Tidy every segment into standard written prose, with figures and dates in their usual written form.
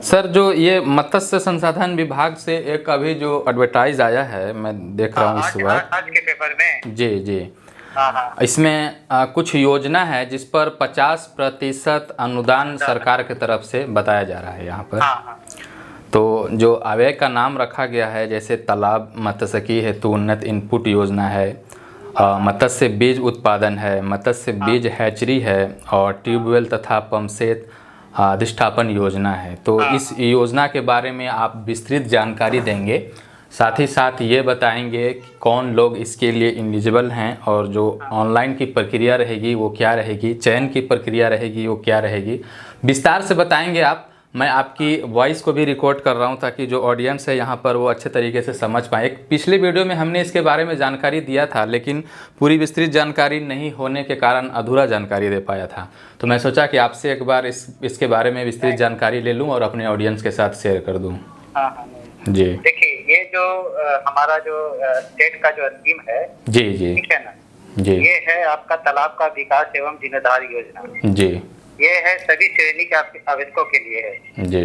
Sir जो ये मत्स्य संसाधन विभाग से एक अभी जो एडवर्टाइज आया है, मैं देख रहा हूँ इस वक्त। आज के पेपर में। जी जी। हाँ। इसमें कुछ योजना है जिस पर 50% अनुदान सरकार की तरफ से बताया जा रहा है यहाँ पर। हाँ। तो जो आय का नाम रखा गया है, जैसे तालाब मत्स्यिकी हेतु उन्नत इनपुट योजना है, मत्स्य बीज उत्पादन है, मत्स्य बीज हैचरी है, और ट्यूबवेल तथा पंपसेट अधिष्ठापन योजना है। तो इस योजना के बारे में आप विस्तृत जानकारी देंगे, साथ ही साथ ये बताएंगे कि कौन लोग इसके लिए एलिजिबल हैं, और जो ऑनलाइन की प्रक्रिया रहेगी वो क्या रहेगी, चयन की प्रक्रिया रहेगी वो क्या रहेगी, विस्तार से बताएंगे आप। मैं आपकी वॉइस को भी रिकॉर्ड कर रहा हूं ताकि जो ऑडियंस है यहाँ पर वो अच्छे तरीके से समझ पाए। एक पिछले वीडियो में हमने इसके बारे में जानकारी दिया था, लेकिन पूरी विस्तृत जानकारी नहीं होने के कारण अधूरा जानकारी दे पाया था। तो मैं सोचा कि आपसे एक बार इसके बारे में विस्तृत जानकारी ले लूँ और अपने ऑडियंस के साथ शेयर कर दूँ। जी देखिए, ये जो हमारा जो स्टेट का जो स्कीम है, जी जी, ठीक है ना जी, ये है आपका तालाब का विकास एवं जीर्णोद्धार योजना। जी, ये है सभी श्रेणी के आवेदकों के लिए है। जी,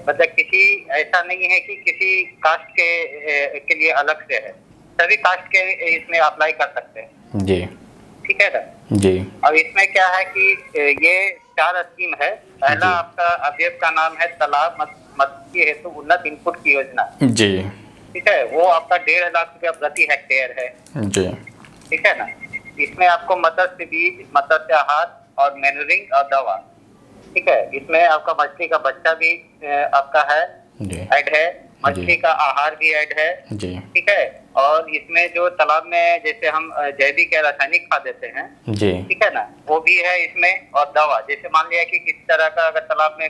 मतलब किसी ऐसा नहीं है कि किसी कास्ट के लिए अलग से है, सभी कास्ट के इसमें अप्लाई कर सकते हैं। जी, ठीक है ना जी। अब इसमें क्या है कि ये 4 स्कीम है। पहला आपका अवयव का नाम है तालाब मत्स्य हेतु उन्नत इनपुट की योजना। जी, ठीक है, वो आपका 1.5 लाख रुपया प्रति हेक्टेयर है। जी, ठीक है ना। इसमें आपको मत्स्य बीज, मत्स्य आहार और मैन्यूरिंग और दवा, ठीक है। इसमें आपका मछली का बच्चा भी आपका है, ऐड है, मछली का आहार भी ऐड है। ठीक है, और इसमें जो तालाब में जैसे हम जैविक या रासायनिक खाद देते हैं, ठीक है ना, वो भी है इसमें। और दवा, जैसे मान लिया कि किसी तरह का अगर तालाब में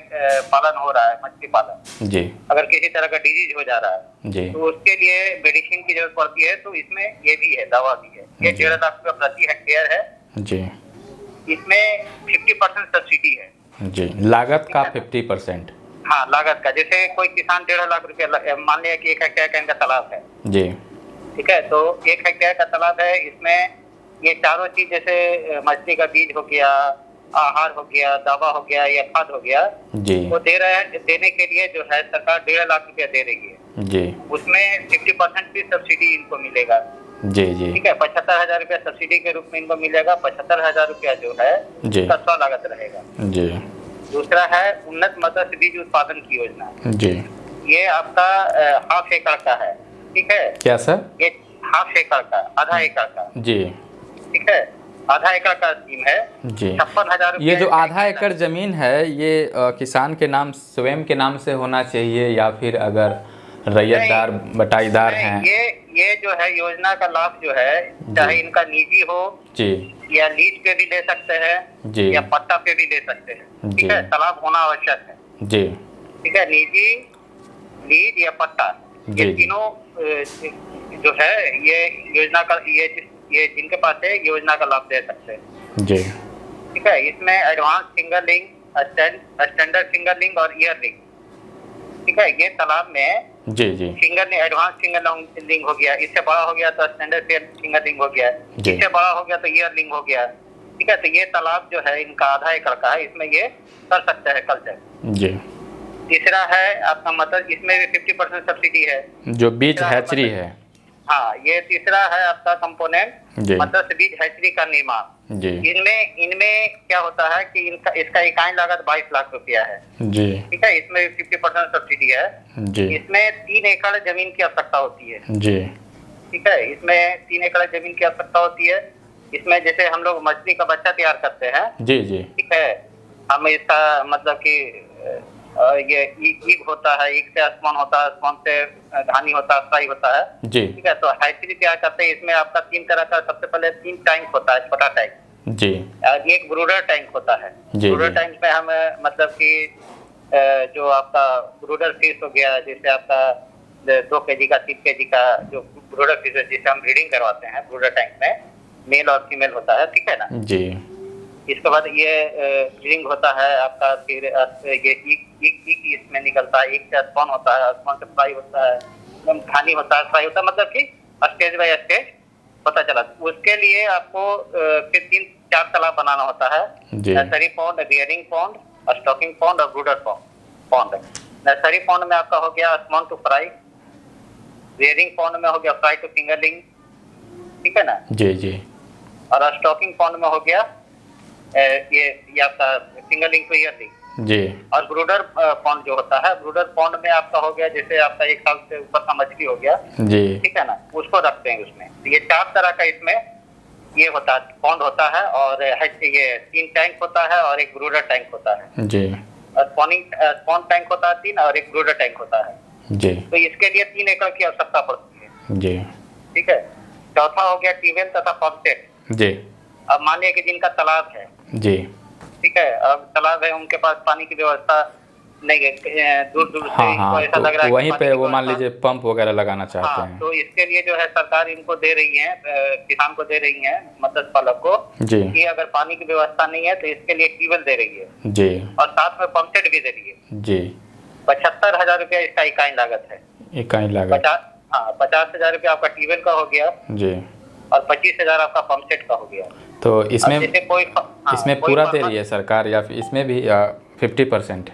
पालन हो रहा है, मछली पालन, अगर किसी तरह का डिजीज हो जा रहा है तो उसके लिए मेडिसिन की जरूरत पड़ती है, तो इसमें ये भी है, दवा भी है। ये 1.5 लाख रुपया प्रति हेक्टेयर है। इसमें 50% सब्सिडी है। जी, लागत का 50%। हाँ, लागत का। जैसे कोई किसान 1.5 लाख रुपया, मान लिया कि 1 हेक्टेयर का इनका तालाब है जी, ठीक है, तो 1 हेक्टेयर का तालाब है। इसमें ये चारों चीज, जैसे मछली का बीज हो गया, आहार हो गया, दवा हो गया या खाद हो गया जी, वो देने के लिए जो है सरकार 1.5 लाख रुपया दे रही है जी। उसमें 50% की सब्सिडी इनको मिलेगा। जी जी, ठीक है, 75,000 रुपया सब्सिडी के रूप में इनको मिलेगा। 75,000 रुपया जो है उसका स्वलागत रहेगा। जी। दूसरा है उन्नत मत्स्य बीज उत्पादन की योजना। जी, ये आपका 1/2 एकड़ का है। ठीक है, क्या सर? ये 1/2 एकड़ का, आधा एकड़ का। जी, ठीक है, आधा एकड़ का स्कीम है। जी, 56,000 रुपया। ये जो आधा एकड़ जमीन है ये किसान के नाम, स्वयं के नाम से होना चाहिए, या फिर अगर रैयतदार बटाईदार हैं? ये जो है योजना का लाभ जो है, चाहे इनका निजी हो जी, या लीज पे भी ले सकते हैं जी, या पट्टा पे भी ले सकते हैं। ठीक है, तालाब होना आवश्यक है जी। ठीक है, निजी, लीज या पट्टा, ये तीनों जो है ये योजना का, ये जिनके पास है योजना का लाभ दे सकते हैं जी। ठीक है, इसमें एडवांस फिंगर लिंग, स्टैंडर्ड फिंगर लिंग और ईयर लिंग। ठीक है, ये तालाब में जी जी फिंगर लिंग, एडवांस फिंगर लिंग हो गया, इससे बड़ा हो गया तो स्टैंडर्ड फिंगर लिंग हो गया, इससे बड़ा हो गया तो ईयर लिंग हो गया। ठीक है, तो ये तालाब जो है इनका आधा एकड़ का है, इसमें ये कर सकते हैं कल्चर जी। तीसरा है आपका मतलब, इसमें भी 50% सब्सिडी है, जो बीज हैचरी है। हाँ, ये तीसरा है आपका कंपोनेंट, मत्स्य बीज हैचरी का निर्माण जी। इनमें क्या होता है कि इसका इकाई लागत 22 लाख रुपया है जी। ठीक है, इसमें 50% सब्सिडी है जी। इसमें 3 एकड़ जमीन की आवश्यकता होती है जी। ठीक है, इसमें 3 एकड़ जमीन की आवश्यकता होती है। इसमें जैसे हम लोग मछली का बच्चा तैयार करते हैं जी जी। ठीक है, हम इसका मतलब कि ये ईग होता है, ईग से स्पॉन होता है, स्पॉन से धानी होता है, फ्राई होता है जी। ठीक है, तो हैचरी तैयार करते हैं। इसमें आपका 3 तरह का, सबसे पहले 3 टैंक होता है, छोटा टैंक जी, एक ब्रूडर टैंक होता है जी। ब्रूडर टैंक में हम मतलब कि जो आपका ब्रूडर फिश हो गया, जैसे आपका 2 kg का, 3 kg का जो ब्रूडर फिश है, जिसे हम ब्रीडिंग करवाते हैं ब्रूडर टैंक में, मेल और फीमेल होता है। ठीक है ना जी। इसके बाद ये ब्रीडिंग होता है आपका, फिर ये ईग इसमें निकलता है, ईग से स्पॉन होता है, स्पॉन से फ्राई होता है, धानी होता है, फ्राई होता है, मतलब कि स्टेज बाय स्टेज पता चला। उसके लिए आपको फिर 3-4 तालाब बनाना होता है, nursery pond, bearing pond, stocking pond और ब्रूडर पॉन्ड। नर्सरी पॉन्ड में आपका हो गया small to fry, rearing pond में हो गया फ्राई टू फिंगरलिंग, ठीक है ना जी जी। और स्टॉकिंग पॉन्ड में हो गया ये आपका फिंगरलिंग टू ईयरलिंग जी। और ब्रूडर पॉन्ड जो होता है, ब्रूडर पॉन्ड में आपका हो गया जैसे आपका 1 साल से ऊपर का मछली हो गया जी, ठीक है ना, उसको रखते हैं उसमें। तो ये 4 तरह का इसमें ये होता है, पॉन्ड होता है और ये 3 टैंक होता है और एक ब्रूडर टैंक होता है जी। स्पॉन्ड टैंक होता है 3 और एक ब्रूडर टैंक होता है जी। तो इसके लिए 3 एकड़ की आवश्यकता पड़ती है जी, ठीक है। चौथा हो गया ट्यूबवेल तथा पंप सेट। जी। अब मानिए कि जिनका तालाब है जी, ठीक है, अब तालाब है उनके पास पानी की व्यवस्था नहीं है, दूर दूर से हाँ हाँ, ऐसा लग रहा है वहीं पे वो मान लीजिए पंप वगैरह लगाना चाहते हाँ, हैं। तो इसके लिए जो है सरकार इनको दे रही है, किसान को दे रही है, मत्स्य पालक को जी कि अगर पानी की व्यवस्था नहीं है तो इसके लिए ट्यूबवेल दे रही है जी और साथ में पंप सेट भी दे रही है। जी। 75,000 रुपया इसका इकाई लागत है। इकाई लागत 50,000 रुपया आपका ट्यूबवेल का हो गया जी, और 25,000 आपका पंप सेट का हो गया। तो इसमें अब जैसे इसमें पूरा दे रही है सरकार या फिर इसमें भी 50%?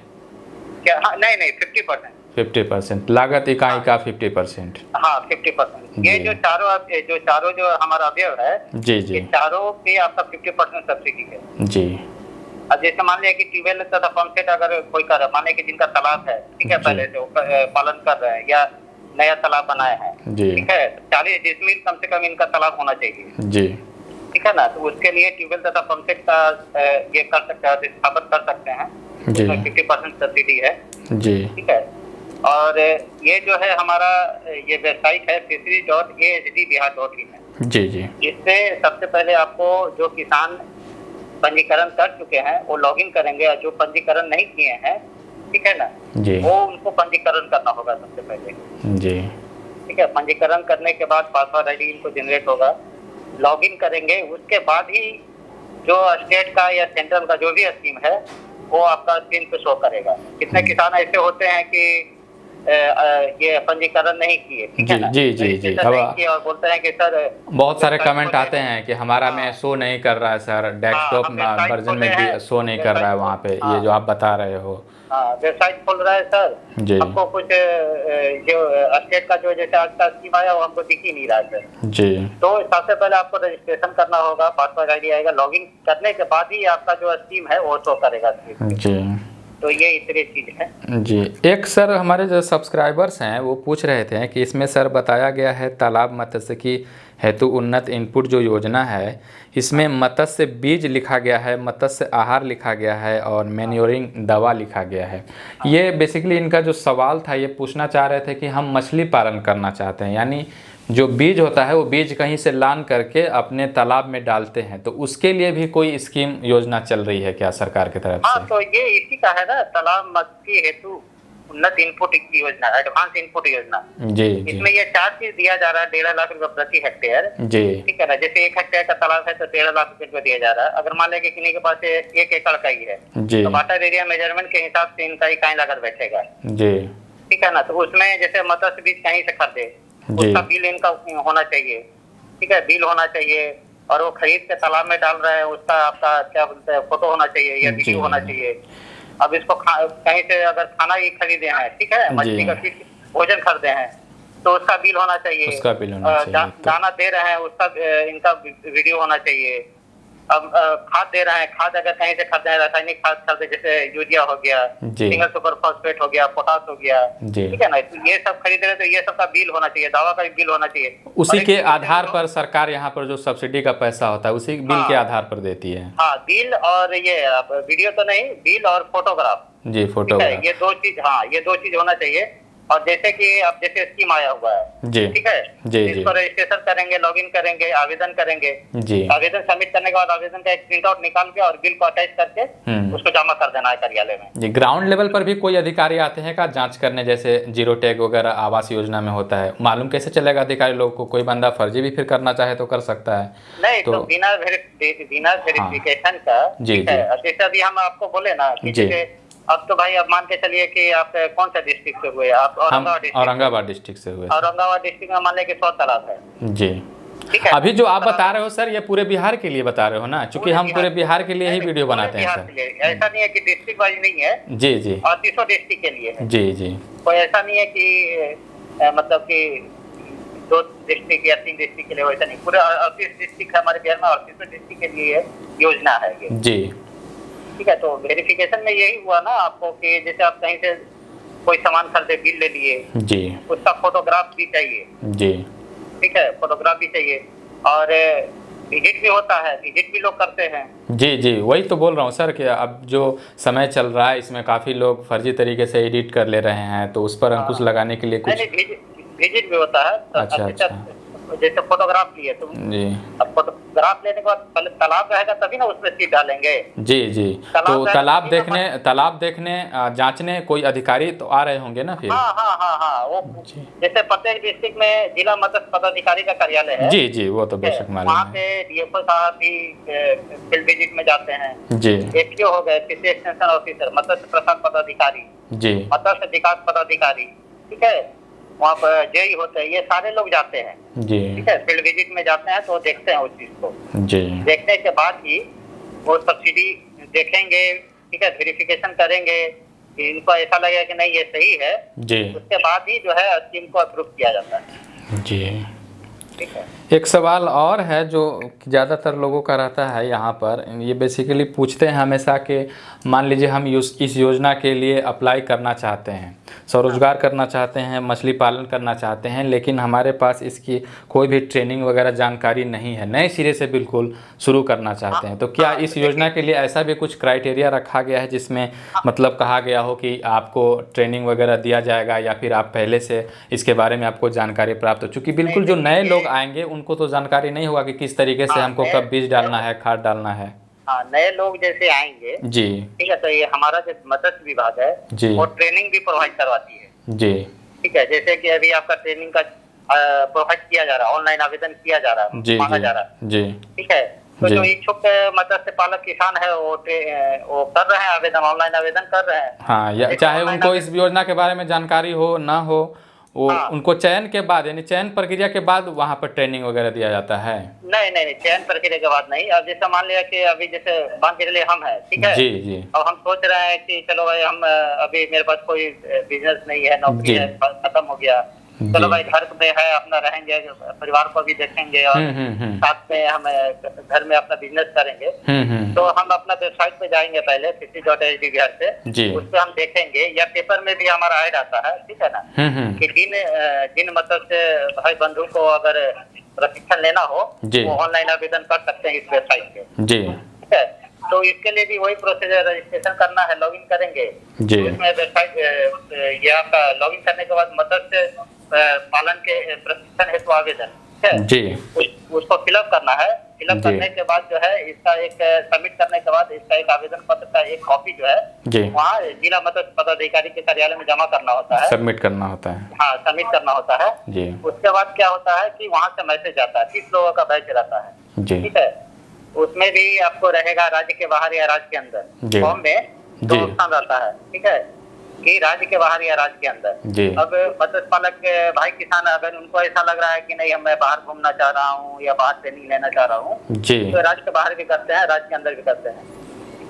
क्या? हाँ, नहीं 50%। 50% लागत इकाई का 50%। हाँ 50%। ये जो चारों जो हमारा अवयव है जी जी ये चारों पे आपका 50% सब्सिडी है जी। अब जैसे मान लिया कि ट्यूबवेल तथा पंप सेट अगर कोई कर मान लिया कि जिनका तालाब है ठीक है, पहले से वो पालन कर रहे हैं या नया तालाब बनाए हैं जी ठीक है, 40 डिसमिल कम से कम इनका तालाब होना चाहिए जी ठीक है ना, तो उसके लिए ट्यूबवेल तथा पंप सेट का ये कर सकते हैं, स्थापित कर सकते हैं जी 50% सब्सिडी है जी ठीक है। और ये जो है हमारा ये वेबसाइट है fishery.AHD-Bihar.in है जी जी इससे सबसे पहले आपको जो किसान पंजीकरण कर चुके हैं वो लॉगिन करेंगे और जो पंजीकरण नहीं किए हैं ठीक है ना जी वो उनको पंजीकरण करना होगा सबसे पहले जी ठीक है। पंजीकरण करने के बाद पासवर्ड आईडी इनको जनरेट होगा, लॉगिन करेंगे, उसके बाद ही जो स्टेट का या सेंट्रल का जो भी स्कीम है वो आपका स्क्रीन पे शो करेगा। कितने किसान ऐसे होते हैं कि ये पंजीकरण नहीं किए ठीक है ना, जी जी जी। अब और बोलते हैं कि सर बहुत सारे कमेंट आते हैं कि हमारा में शो नहीं कर रहा है सर, डेस्कटॉप वर्जन में भी शो नहीं कर रहा है वहाँ पे, ये जो आप बता रहे हो। हाँ वेबसाइट खोल रहा है सर जी हमको कुछ जो स्टेट का जो जैसे आज का स्कीम आया वो हमको दिख ही नहीं रहा है सर। जी तो सबसे पहले आपको रजिस्ट्रेशन करना होगा, पासवर्ड आईडी आएगा, लॉगिन करने के बाद ही आपका जो स्कीम है वो शो करेगा जी। तो ये इतनी चीज है जी। एक सर हमारे जो सब्सक्राइबर्स हैं वो पूछ रहे थे कि इसमें सर बताया गया है तालाब मत्स्यिकी हेतु उन्नत इनपुट जो योजना है इसमें मत्स्य बीज लिखा गया है, मत्स्य आहार लिखा गया है और मैन्योरिंग दवा लिखा गया है। ये बेसिकली इनका जो सवाल था ये पूछना चाह रहे थे कि हम मछली पालन करना चाहते हैं, यानी जो बीज होता है वो बीज कहीं से लान करके अपने तालाब में डालते हैं, तो उसके लिए भी कोई स्कीम योजना चल रही है क्या सरकार की तरफ से? हाँ तो ये इसी का है ना, तालाब मत्स्य हेतु उन्नत इनपुट की योजना, एडवांस इनपुट योजना। जी इसमें ये 4 चीज दिया जा रहा है, 1.5 लाख रुपए प्रति हेक्टेयर जी ठीक है ना। जैसे 1 हेक्टेयर का तालाब है तो 1.5 लाख रुपए दिया जा रहा है। अगर मान लें कि किन्हीं के पास 1 एकड़ का ही है जी तो वाटर एरिया मेजरमेंट के हिसाब से इनका इकाई लागत बैठेगा जी ठीक है ना। तो उसमें जैसे मत्स्य बीज कहीं से खरीदे उसका बिल इनका होना चाहिए ठीक है, बिल होना चाहिए और वो खरीद के तालाब में डाल रहे हैं उसका आपका क्या बोलते हैं फोटो होना चाहिए या वीडियो होना चाहिए। अब इसको कहीं से अगर खाना ही खरीदे हैं ठीक है, मछली का भोजन खरीदे हैं तो उसका बिल होना चाहिए, उसका बिल होना चाहिए। दाना दे रहे हैं उसका इनका वीडियो होना चाहिए। अब खाद दे रहे हैं, खाद अगर कहीं से खरीदे हैं, रासायनिक खाद खरीदे जैसे यूरिया हो गया, सिंगल सुपर फॉस्फेट हो गया, पोटास हो गया ठीक है ना, तो ये सब खरीद रहे तो ये सब का बिल होना चाहिए, दवा का भी बिल होना चाहिए। उसी के आधार पर सरकार यहाँ पर जो सब्सिडी का पैसा होता है उसी बिल के आधार पर देती है। हाँ बिल और ये वीडियो तो नहीं, बिल और फोटोग्राफ जी फोटोग्राफ, ये 2 चीज, हाँ ये 2 चीज होना चाहिए। और जैसे कि अब जैसे स्कीम आया हुआ है जी ठीक है, जी इसको रजिस्ट्रेशन करेंगे, लॉगिन करेंगे, आवेदन करेंगे, जी आवेदन सबमिट करने के बाद आवेदन का एक प्रिंट आउट निकाल के और बिल को अटैच करके उसको जमा कर देना है कार्यालय में। जी ग्राउंड लेवल पर भी कोई अधिकारी आते हैं का जांच करने, जैसे जीरो टैग वगैरह आवास योजना में होता है, मालूम कैसे चलेगा अधिकारी लोग को? कोई बंदा फर्जी भी फिर करना चाहे तो कर सकता है? नहीं तो बिना वेरिफिकेशन का जी ठीक है। जैसे अभी हम आपको बोले ना कि अब तो भाई अब मान के चलिए कि आप कौन सा डिस्ट्रिक्ट से हुए? आप औरंगाबाद डिस्ट्रिक्ट से हुए। औरंगाबाद डिस्ट्रिक्ट में मान लें कि 100 तालाब है जी अभी जो आप बता रहे हो सर, ये पूरे बिहार के लिए बता रहे हो ना, क्योंकि हम पूरे बिहार के लिए ही वीडियो बनाते हैं सर। ऐसा नहीं है कि डिस्ट्रिक्ट वाइज नहीं है। जी जी। 38 डिस्ट्रिक्ट के लिए है। जी जी। कोई ऐसा नहीं है कि मतलब कि 2 डिस्ट्रिक्ट या 3 डिस्ट्रिक्ट के लिए, वैसा नहीं, पूरे 38 डिस्ट्रिक्ट है हमारे बिहार में, 38 डिस्ट्रिक्ट के लिए योजना है ये। जी ठीक है। तो वेरिफिकेशन में यही हुआ ना आपको कि जैसे आप कहीं से कोई सामान खरीदे, बिल ले लिए जी, उसका फोटोग्राफ भी चाहिए। जी ठीक है, फोटोग्राफ भी चाहिए। और विजिट भी होता है, विजिट भी लोग करते हैं। जी जी, वही तो बोल रहा हूँ सर कि अब जो समय चल रहा है इसमें काफ़ी लोग फर्जी तरीके से एडिट कर ले रहे हैं, तो उस पर अंकुश लगाने के लिए कुछ विजिट भी होता है। अच्छा अच्छा। जैसे फोटोग्राफ लिए तुम जी, अब फोटोग्राफ लेने के बाद पहले तालाब रहेगा तभी ना उसमें सीट डालेंगे। जी जी। तो तालाब देखने जांचने कोई अधिकारी तो आ रहे होंगे ना फिर? हाँ वो जैसे प्रत्येक डिस्ट्रिक्ट में जिला मत्स्य पदाधिकारी का कार्यालय है। जी जी, वो तो बेशक मालूम है। वहाँ पे डीएफओ साहब भी फील्ड विजिट में जाते हैं। जी। एपीओ हो गए, फिशरी एक्सटेंशन ऑफिसर, मत्स्य प्रसाद पदाधिकारी जी, मत्स्य विकास पदाधिकारी, ठीक है, वहाँ पर जेई होते हैं, ये सारे लोग जाते हैं। जी, ठीक है, फील्ड विजिट में जाते हैं तो देखते हैं उस चीज को। जी, देखने के बाद ही वो सब्सिडी देखेंगे। ठीक है, वेरिफिकेशन करेंगे कि इनको ऐसा लगेगा कि नहीं ये सही है। जी, उसके बाद ही जो है स्कीम को अप्रूव किया जाता है। जी। ठीक है। एक सवाल और है जो ज़्यादातर लोगों का रहता है यहाँ पर, ये बेसिकली पूछते हैं हमेशा कि मान लीजिए हम इस योजना के लिए अप्लाई करना चाहते हैं, स्वरोजगार करना चाहते हैं, मछली पालन करना चाहते हैं, लेकिन हमारे पास इसकी कोई भी ट्रेनिंग वगैरह जानकारी नहीं है, नए सिरे से बिल्कुल शुरू करना चाहते हैं, तो क्या इस योजना के लिए ऐसा भी कुछ क्राइटेरिया रखा गया है जिसमें मतलब कहा गया हो कि आपको ट्रेनिंग वगैरह दिया जाएगा या फिर आप पहले से इसके बारे में आपको जानकारी प्राप्त हो? चूँकि बिल्कुल जो नए लोग आएंगे उनको तो जानकारी नहीं होगा कि किस तरीके से हमको कब बीज डालना है, खाद डालना है। हाँ, नए लोग जैसे आएंगे जी, ठीक है, तो ये हमारा जो मत्स्य विभाग है जी, वो ट्रेनिंग भी प्रोवाइड करवाती है। जी, ठीक है, जैसे कि अभी आपका ट्रेनिंग का प्रोवाइड किया जा रहा है, ऑनलाइन आवेदन किया जा रहा है, जी, मांगा जा रहा है। जी, ठीक है, तो जो इच्छुक मत्स्य पालक किसान है वो कर रहे हैं आवेदन, ऑनलाइन आवेदन कर रहे हैं। हाँ, या चाहे उनको इस योजना के बारे में जानकारी हो ना हो, वो उनको चयन के बाद यानी चयन प्रक्रिया के बाद वहाँ पर ट्रेनिंग वगैरह दिया जाता है? नहीं, चयन प्रक्रिया के बाद नहीं। अब जैसे मान लिया कि अभी जैसे मान के चलिए हम है, ठीक है, जी जी, अब हम सोच रहे हैं कि चलो भाई हम अभी मेरे पास कोई बिजनेस नहीं है, नौकरी है, खत्म हो गया, चलो भाई घर में है अपना रहेंगे, परिवार को भी देखेंगे और साथ में हम घर में अपना बिजनेस करेंगे। तो हम अपना वेबसाइट पे जाएंगे पहले fishery.sd बिहार से, उस पर हम देखेंगे, या पेपर में भी हमारा ऐड आता है, ठीक है ना, कि जिन मत्स्य भाई बंधु को अगर प्रशिक्षण लेना हो वो ऑनलाइन आवेदन कर सकते हैं इस वेबसाइट पे। जी, ठीक है, तो इसके लिए भी वही प्रोसीजर, रजिस्ट्रेशन करना है, लॉगिन करेंगे जी। उसमें वेबसाइट ये आपका लॉगिन करने के बाद मत्स्य पालन के प्रशिक्षण हेतु आवेदन जी, उसको फिलअप करना है। फिलअप करने के बाद जो है इसका एक सबमिट करने के बाद इसका एक आवेदन पत्र का एक कॉपी जो है वहाँ जिला मत्स्य पदाधिकारी के कार्यालय में जमा करना होता है, सबमिट करना होता है। हाँ, सबमिट करना होता है जी। उसके बाद क्या होता है कि वहाँ से मैसेज आता है, 30 लोगों का बैच रहता है जी, ठीक है, उसमें भी आपको रहेगा राज्य के बाहर या राज्य के अंदर। फॉर्म में 2 ऑप्शन रहता है, ठीक है, कि राज्य के बाहर या राज्य के अंदर। अब मत्स्य पालक भाई किसान अगर उनको ऐसा लग रहा है कि नहीं मैं बाहर घूमना चाह रहा हूँ या बाहर ट्रेनिंग लेना चाह रहा हूँ, तो राज्य के बाहर भी करते हैं, राज्य के अंदर भी करते हैं।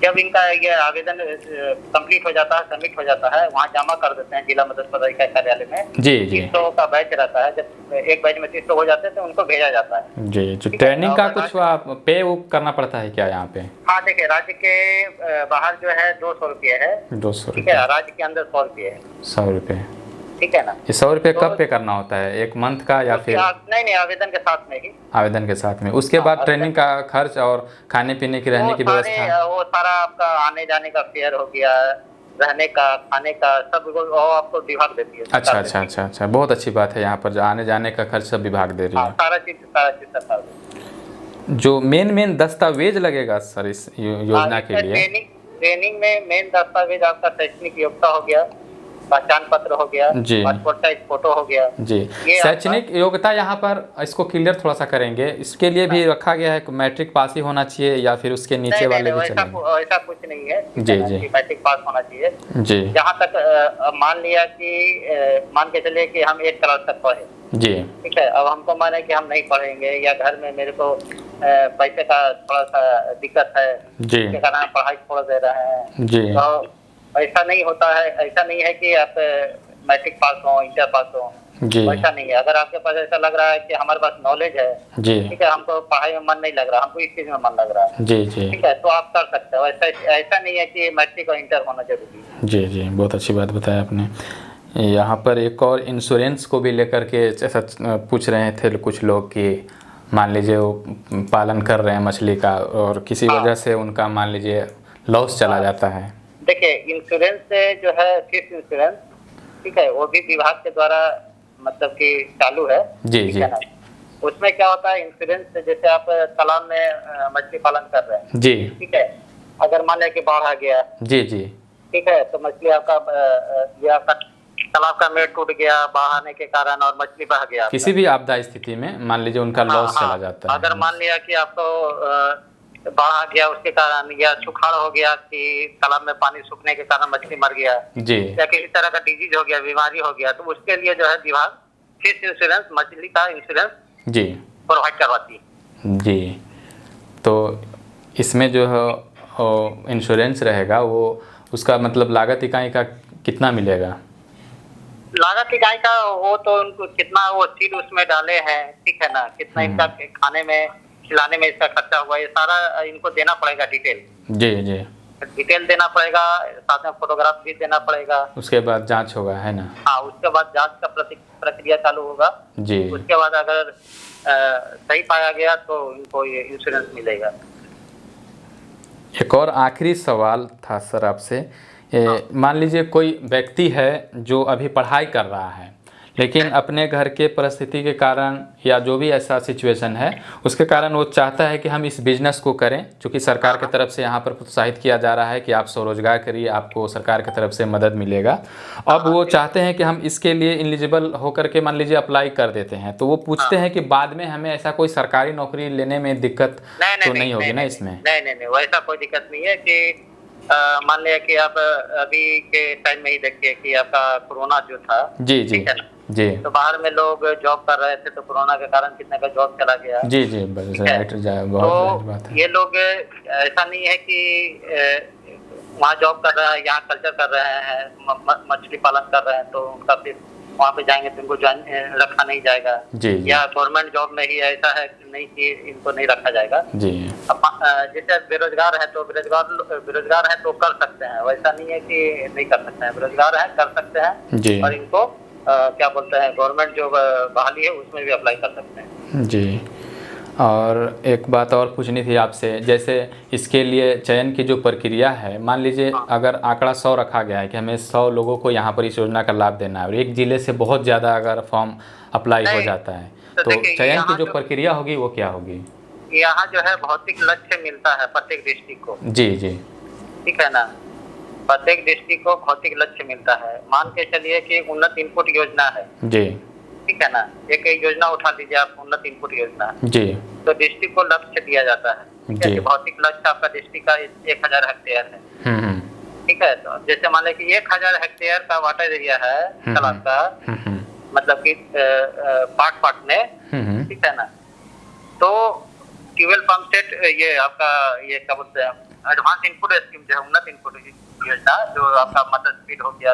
जब इनका ये आवेदन कंप्लीट हो जाता है, सबमिट हो जाता है, वहाँ जमा कर देते हैं जिला मत्स्य पदाधिकारी कार्यालय में। जी जी, 30 लोगों का बैच रहता है, जब एक बैच में 30 लोग हो जाते हैं तो उनको भेजा जाता है जी। जो ट्रेनिंग का कुछ पे करना पड़ता है क्या यहाँ पे? हाँ, देखिए राज्य के बाहर जो है 200 रुपये है, 200, ठीक है, राज्य के अंदर 100 रुपये है, 100 रुपये, ठीक है ना। ये 100 रुपये कब पे करना होता है, एक मंथ का या फिर? नहीं, आवेदन के साथ में ही। आवेदन के साथ में, उसके बाद ट्रेनिंग का खर्च और खाने पीने की रहने की व्यवस्था, वो सारा आपका आने जाने का फेयर हो गया, रहने का, खाने का, सब वो आपको विभाग देती है। अच्छा, बहुत अच्छी बात है, यहाँ पर आने जाने का खर्च सब विभाग दे रही है। सारा चीज सरकार। जो मेन दस्तावेज लगेगा सर इस योजना के लिए? ट्रेनिंग में मेन दस्तावेज आपका शैक्षणिक योग्यता हो गया, पहचान पत्र हो गया जी, पासपोर्ट साइज फोटो हो गया जी। शैक्षणिक योग्यता यहाँ पर इसको क्लियर थोड़ा सा करेंगे, इसके लिए भी रखा गया है मैट्रिक पास ही होना चाहिए या फिर उसके नीचे वाले भी चलेंगे? ऐसा कुछ नहीं है जी जी, मैट्रिक पास होना चाहिए जी। जहाँ तक मान लिया कि मान के चलिए कि हम 8 क्लास तक पढ़े, जी। ठीक है, अब हमको माने कि हम नहीं पढ़ेंगे या घर में मेरे को पैसे का थोड़ा सा दिक्कत है, जी, इसके कारण पढ़ाई छोड़ दे रहे हैं। जी, तो ऐसा नहीं होता है, ऐसा नहीं है कि आप मैट्रिक पास हो, इंटर पास हो, जी, ऐसा नहीं है। अगर आपके पास ऐसा लग रहा है कि हमारे पास नॉलेज है, जी, ठीक है, हमको पढ़ाई में मन नहीं लग रहा, हमको इस चीज में मन लग रहा है, जी, जी, ठीक है, तो आप कर सकते हो। ऐसा नहीं है कि मैट्रिक और इंटर होना जरूरी है। जी, जी, बहुत अच्छी बात बताया आपने। यहाँ पर एक और इंश्योरेंस को भी लेकर के ऐसा पूछ रहे थे कुछ लोग कि मान लीजिए वो पालन कर रहे हैं मछली का और किसी वजह से उनका मान लीजिए लॉस चला जाता है। देखिए, इंश्योरेंस से जो है फिश इंश्योरेंस, ठीक है, वो भी विभाग के द्वारा मतलब कि चालू है। जी, जी, उसमें क्या होता है, इंश्योरेंस से जैसे आप तालाब में मछली पालन कर रहे हैं, जी, ठीक है, अगर मान लिया कि बाढ़ आ गया, जी, जी, ठीक है, तो मछली आपका ये आपका तालाब का मेड़ टूट गया बाढ़ आने के कारण और मछली बह गया, किसी भी आपदा स्थिति में मान लीजिए उनका लॉस चला जाता है। अगर मान लिया कि आपको बाढ़ आ गया उसके कारण, या सुखाड़ हो गया कि तालाब में पानी सूखने के कारण मछली मर गया, जी, या किसी तरह का डिजीज हो गया, बीमारी हो गया, तो उसके लिए जो है विभाग फिश इंश्योरेंस, मछली का इंश्योरेंस जी, प्रोवाइड करवाती है। जी, तो इसमें जो है इंश्योरेंस रहेगा वो उसका मतलब लागत इकाई का कितना मिलेगा? लागत इकाई का वो तो उनको कितना वो सीड उसमें डाले हैं, ठीक है ना, कितना इनका खाने में खिलाने में इसका खर्चा हुआ, ये सारा इनको देना पड़ेगा डिटेल। जी, जी, डिटेल देना पड़ेगा, साथ में फोटोग्राफ भी देना पड़ेगा। उसके बाद जांच होगा, है ना? हाँ, उसके बाद जांच का प्रक्रिया चालू होगा जी। उसके बाद अगर सही पाया गया तो इनको ये इंश्योरेंस मिलेगा। एक और आखिरी सवाल था सर आपसे, मान लीजिए कोई व्यक्ति है जो अभी पढ़ाई कर रहा है लेकिन अपने घर के परिस्थिति के कारण या जो भी ऐसा सिचुएशन है उसके कारण वो चाहता है कि हम इस बिज़नेस को करें, क्योंकि सरकार की तरफ से यहाँ पर प्रोत्साहित किया जा रहा है कि आप स्वरोजगार करिए, आपको सरकार की तरफ से मदद मिलेगा। अब वो चाहते हैं कि हम इसके लिए एलिजिबल होकर के मान लीजिए अप्लाई कर देते हैं, तो वो पूछते हैं कि बाद में हमें ऐसा कोई सरकारी नौकरी लेने में दिक्कत तो नहीं होगी ना इसमें? नहीं, वैसा कोई दिक्कत नहीं है कि मान लिया कि आप अभी के टाइम में ही देखिए कि आपका कोरोना जो था, जी, जी, जी, तो बाहर में लोग जॉब कर रहे थे, तो कोरोना के कारण कितने का जॉब चला गया। जी, जी, बहुत बात है। ये लोग ऐसा नहीं है कि वहाँ जॉब कर रहे हैं, यहाँ कल्चर कर रहे हैं, मछली पालन कर रहे हैं, तो उनका फिर वहाँ पे जाएंगे तो इनको रखा नहीं जाएगा। जी, या गवर्नमेंट जॉब में ही ऐसा है नहीं कि इनको नहीं रखा जाएगा। जी। अब जैसे बेरोजगार है तो बेरोजगार है तो कर सकते हैं, वैसा नहीं है कि नहीं कर सकते हैं, बेरोजगार है कर सकते हैं जी। और इनको क्या बोलते हैं गवर्नमेंट जो बहाली है उसमें भी अप्लाई कर सकते हैं। जी। और एक बात और पूछनी थी आपसे, जैसे इसके लिए चयन की जो प्रक्रिया है, मान लीजिए अगर आंकड़ा 100 रखा गया है कि हमें 100 लोगों को यहाँ पर इस योजना का लाभ देना है और एक ज़िले से बहुत ज़्यादा अगर फॉर्म अप्लाई हो जाता है तो चयन की जो प्रक्रिया होगी वो क्या होगी? यहाँ जो है भौतिक लक्ष्य मिलता है प्रत्येक डिस्ट्रिक्ट को। जी, जी, ठीक है ना, प्रत्येक डिस्ट्रिक्ट को भौतिक लक्ष्य मिलता है। मान के चलिए कि उन्नत इनपुट योजना है, जी, ठीक है ना, एक योजना उठा लीजिए आप, उन्नत इनपुट योजना, जी, तो डिस्ट्रिक्ट को लक्ष्य दिया जाता है। जी। भौतिक लक्ष्य आपका डिस्ट्रिक्ट का 1000 हेक्टेयर है, ठीक है, तो जैसे मान लें कि 1000 हेक्टेयर का वाटर एरिया है तालाब का, मतलब कि पार्ट में, ठीक है ना, तो ट्यूबवेल पंप सेट ये आपका ये क्या बोलते हैं एडवांस इनपुट स्कीम जो है, उन्नत इनपुट योजना, जो आपका मदद सीड हो गया,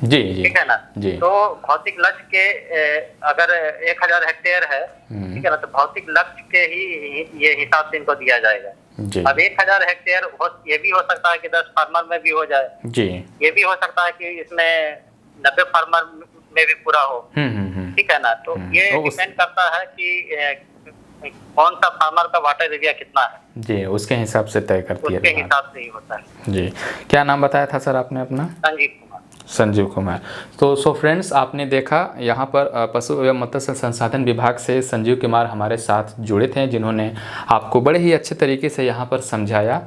जी, जी, ठीक है ना, जी। तो भौतिक लक्ष्य के अगर 1000 हेक्टेयर है, ठीक है ना, तो भौतिक लक्ष्य के ही ये हिसाब से इनको दिया जाएगा। अब 1000 हेक्टेयर ये भी हो सकता है कि 10 फार्मर में भी हो जाए, जी, ये भी हो सकता है कि इसमें 90 फार्मर में भी पूरा हो, ठीक है ना, तो ये डिपेंड करता है कि कौन सा फार्मर का वाटर एरिया कितना है, जी, उसके हिसाब से तय करती है, उसके हिसाब से ही होता है। जी, क्या नाम बताया था सर आपने अपना? संजीव कुमार। तो सो फ्रेंड्स, आपने देखा यहाँ पर पशु एवं मत्स्य संसाधन विभाग से संजीव कुमार हमारे साथ जुड़े थे, जिन्होंने आपको बड़े ही अच्छे तरीके से यहाँ पर समझाया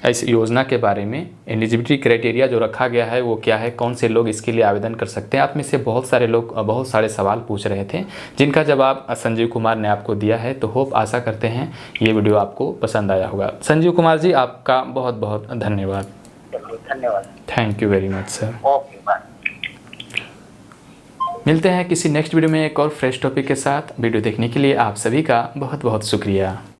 इस योजना के बारे में। एलिजिबिलिटी क्राइटेरिया जो रखा गया है वो क्या है, कौन से लोग इसके लिए आवेदन कर सकते हैं। आप में से बहुत सारे लोग बहुत सारे सवाल पूछ रहे थे जिनका जवाब संजीव कुमार ने आपको दिया है। तो होप आशा करते हैं ये वीडियो आपको पसंद आया होगा। संजीव कुमार जी, आपका बहुत बहुत धन्यवाद। धन्यवाद। Thank you very much sir. Okay, bye. मिलते हैं किसी नेक्स्ट वीडियो में एक और फ्रेश टॉपिक के साथ। वीडियो देखने के लिए आप सभी का बहुत बहुत शुक्रिया।